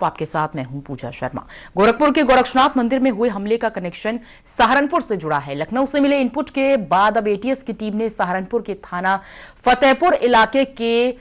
आपके साथ मैं हूं पूजा शर्मा। गोरखपुर के गोरक्षनाथ मंदिर में हुए हमले का कनेक्शन सहारनपुर से जुड़ा है। लखनऊ से मिले इनपुट के बाद अब एटीएस की टीम ने सहारनपुर के थाना फतेहपुर इलाके के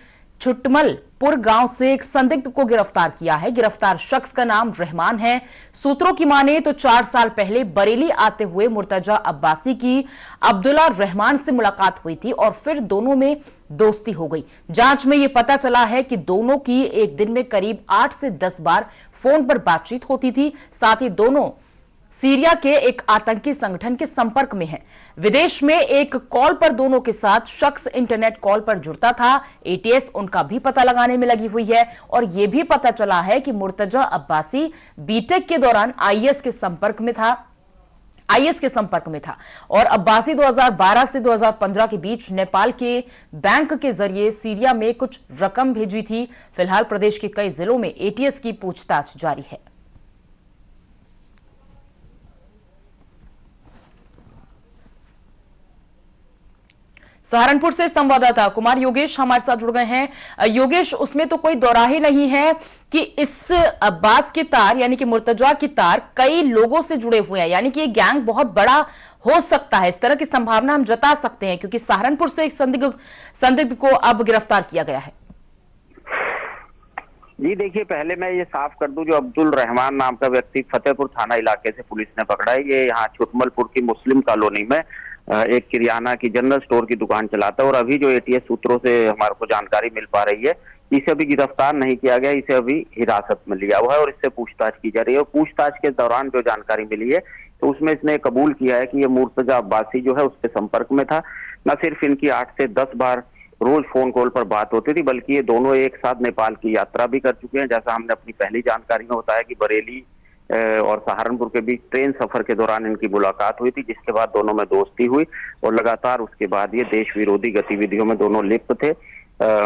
छुटमलपुर गांव से एक संदिग्ध को गिरफ्तार किया है। गिरफ्तार शख्स का नाम रहमान है। सूत्रों की माने तो 4 साल पहले बरेली आते हुए मुर्तजा अब्बासी की अब्दुल्ला रहमान से मुलाकात हुई थी और फिर दोनों में दोस्ती हो गई। जांच में यह पता चला है कि दोनों की एक दिन में करीब 8 से 10 बार फोन पर बातचीत होती थी। साथ ही दोनों सीरिया के एक आतंकी संगठन के संपर्क में हैं। विदेश में एक कॉल पर दोनों के साथ शख्स इंटरनेट कॉल पर जुड़ता था। एटीएस उनका भी पता लगाने में लगी हुई है और यह भी पता चला है कि मुर्तजा अब्बासी बीटेक के दौरान आईएस के संपर्क में था और अब्बासी 2012 से 2015 के बीच नेपाल के बैंक के जरिए सीरिया में कुछ रकम भेजी थी। फिलहाल प्रदेश के कई जिलों में एटीएस की पूछताछ जारी है। सहारनपुर से संवाददाता कुमार योगेश हमारे साथ जुड़ गए हैं। योगेश, उसमें तो कोई दौरा ही नहीं है कि इस अब्बास के तार यानी कि मुर्तजा की तार कई लोगों से जुड़े हुए हैं, यानी कि ये गैंग बहुत बड़ा हो सकता है। इस तरह की संभावना हम जता सकते हैं क्योंकि सहारनपुर से एक संदिग्ध को अब गिरफ्तार किया गया है। जी देखिए, पहले मैं ये साफ कर दूं, जो अब्दुल रहमान नाम का व्यक्ति फतेहपुर थाना इलाके से पुलिस ने पकड़ा है। ये यहाँ छुटमलपुर की मुस्लिम कॉलोनी में एक किराना की जनरल स्टोर की दुकान चलाता है और अभी जो एटीएस सूत्रों से हमारे को जानकारी मिल पा रही है, इसे अभी गिरफ्तार नहीं किया गया, इसे अभी हिरासत में लिया हुआ है और इससे पूछताछ की जा रही है। और पूछताछ के दौरान जो जानकारी मिली है तो उसमें इसने कबूल किया है कि ये मुर्तजा अब्बासी जो है उसके संपर्क में था। न सिर्फ इनकी 8 से 10 बार रोज फोन कॉल पर बात होती थी, बल्कि ये दोनों एक साथ नेपाल की यात्रा भी कर चुके हैं। जैसा हमने अपनी पहली जानकारी में बताया कि बरेली और सहारनपुर के बीच ट्रेन सफर के दौरान इनकी मुलाकात हुई थी, जिसके बाद दोनों में दोस्ती हुई और लगातार उसके बाद ये देश विरोधी गतिविधियों में दोनों लिप्त थे।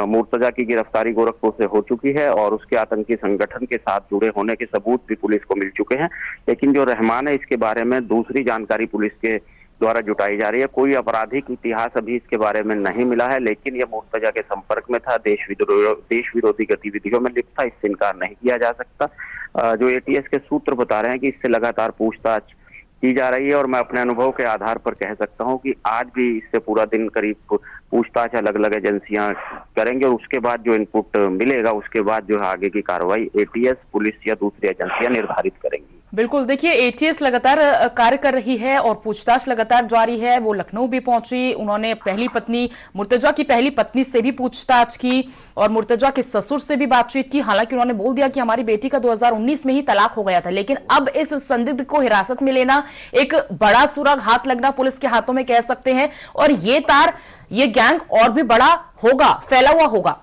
मुर्तजा की गिरफ्तारी गोरखपुर से हो चुकी है और उसके आतंकी संगठन के साथ जुड़े होने के सबूत भी पुलिस को मिल चुके हैं। लेकिन जो रहमान है, इसके बारे में दूसरी जानकारी पुलिस के द्वारा जुटाई जा रही है। कोई आपराधिक इतिहास अभी इसके बारे में नहीं मिला है, लेकिन यह मुर्तजा के संपर्क में था, देश विरोधी गतिविधियों में लिप्त था, इससे इनकार नहीं किया जा सकता। जो एटीएस के सूत्र बता रहे हैं कि इससे लगातार पूछताछ की जा रही है और मैं अपने अनुभव के आधार पर कह सकता हूं कि आज भी इससे पूरा दिन करीब पूछताछ अलग अलग एजेंसियां करेंगे और उसके बाद जो इनपुट मिलेगा उसके बाद जो है आगे की कार्रवाई एटीएस, पुलिस या दूसरी एजेंसियां निर्धारित करेंगी। बिल्कुल, देखिए एटीएस लगातार कार्य कर रही है और पूछताछ लगातार जारी है। वो लखनऊ भी पहुंची, उन्होंने मुर्तजा की पहली पत्नी से भी पूछताछ की और मुर्तजा के ससुर से भी बातचीत की। हालांकि उन्होंने बोल दिया कि हमारी बेटी का 2019 में ही तलाक हो गया था, लेकिन अब इस संदिग्ध को हिरासत में लेना एक बड़ा सुराग हाथ लगना पुलिस के हाथों में कह सकते हैं और ये गैंग और भी बड़ा होगा, फैला हुआ होगा।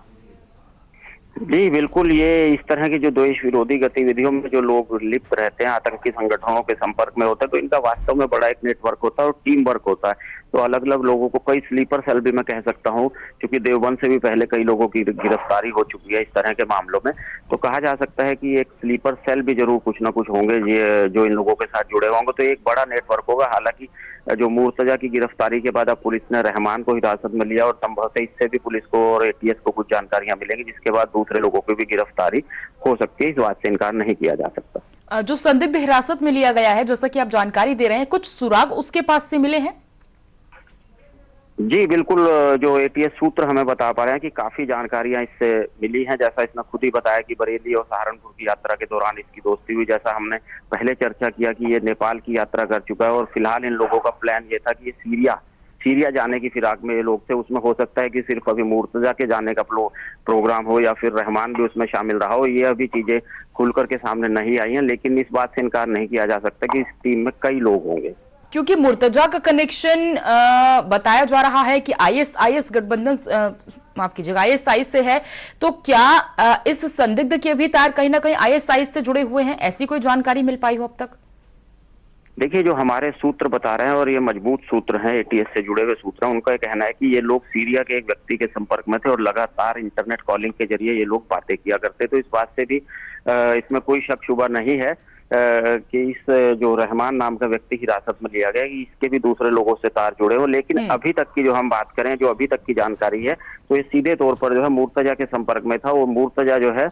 जी बिल्कुल, ये इस तरह की जो देश विरोधी गतिविधियों में जो लोग लिप्त रहते हैं, आतंकी संगठनों के संपर्क में होते हैं, तो इनका वास्तव में बड़ा एक नेटवर्क होता है और टीम वर्क होता है। तो अलग अलग लोगों को, कई स्लीपर सेल भी मैं कह सकता हूँ, क्योंकि देवबंद से भी पहले कई लोगों की गिरफ्तारी हो चुकी है इस तरह के मामलों में। तो कहा जा सकता है कि एक स्लीपर सेल भी जरूर कुछ ना कुछ होंगे जो इन लोगों के साथ जुड़े होंगे, तो एक बड़ा नेटवर्क होगा। हालांकि जो मुर्तजा की गिरफ्तारी के बाद अब पुलिस ने रहमान को हिरासत में लिया और संभवतः इससे भी पुलिस को और एटीएस को कुछ जानकारियां मिलेंगी, जिसके बाद दूसरे लोगों की भी गिरफ्तारी हो सकती है। इस बात से इनकार नहीं किया जा सकता। जो संदिग्ध हिरासत में लिया गया है, जैसा कि आप जानकारी दे रहे हैं, कुछ सुराग उसके पास से मिले हैं? जी बिल्कुल, जो एटीएस सूत्र हमें बता पा रहे हैं कि काफी जानकारियां इससे मिली हैं। जैसा इसने खुद ही बताया कि बरेली और सहारनपुर की यात्रा के दौरान इसकी दोस्ती हुई। जैसा हमने पहले चर्चा किया कि ये नेपाल की यात्रा कर चुका है और फिलहाल इन लोगों का प्लान ये था कि ये सीरिया जाने की फिराक में ये लोग थे। उसमें हो सकता है कि सिर्फ अभी मुर्तजा के जाने का प्रोग्राम हो या फिर रहमान भी उसमें शामिल रहा हो। ये अभी चीजें खुलकर के सामने नहीं आई हैं, लेकिन इस बात से इनकार नहीं किया जा सकता कि इस टीम में कई लोग होंगे। क्योंकि मुर्तजा का कनेक्शन बताया जा रहा है कि आईएस गठबंधन, माफ कीजिएगा, आईएसआई से है, तो क्या इस संदिग्ध के भी तार कहीं ना कहीं आईएसआई से जुड़े हुए हैं? ऐसी कोई जानकारी मिल पाई हो अब तक? देखिए, जो हमारे सूत्र बता रहे हैं और ये मजबूत सूत्र हैं, एटीएस से जुड़े हुए सूत्र हैं, उनका कहना है कि ये लोग सीरिया के एक व्यक्ति के संपर्क में थे और लगातार इंटरनेट कॉलिंग के जरिए ये लोग बातें किया करते। तो इस बात से भी इसमें कोई शक शुबा नहीं है कि इस जो रहमान नाम का व्यक्ति हिरासत में लिया गया कि इसके भी दूसरे लोगों से तार जुड़े हो, लेकिन अभी तक की जो हम बात करें, जो अभी तक की जानकारी है, तो ये सीधे तौर पर जो है मुर्तजा के संपर्क में था। वो मुर्तजा जो है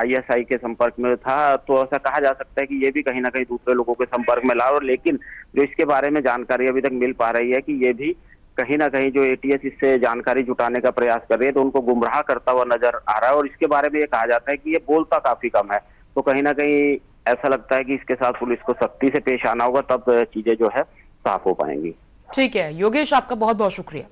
ISI के संपर्क में था, तो ऐसा कहा जा सकता है कि ये भी कहीं ना कहीं दूसरे लोगों के संपर्क में ला। और लेकिन जो इसके बारे में जानकारी अभी तक मिल पा रही है कि ये भी कहीं ना कहीं जो ATS इससे जानकारी जुटाने का प्रयास कर रही है, तो उनको गुमराह करता हुआ नजर आ रहा है। और इसके बारे में ये कहा जाता है कि ये बोलता काफी कम है, तो कहीं ना कहीं ऐसा लगता है कि इसके साथ पुलिस को सख्ती से पेश आना होगा, तब चीजें जो है साफ हो पाएंगी। ठीक है योगेश, आपका बहुत बहुत शुक्रिया।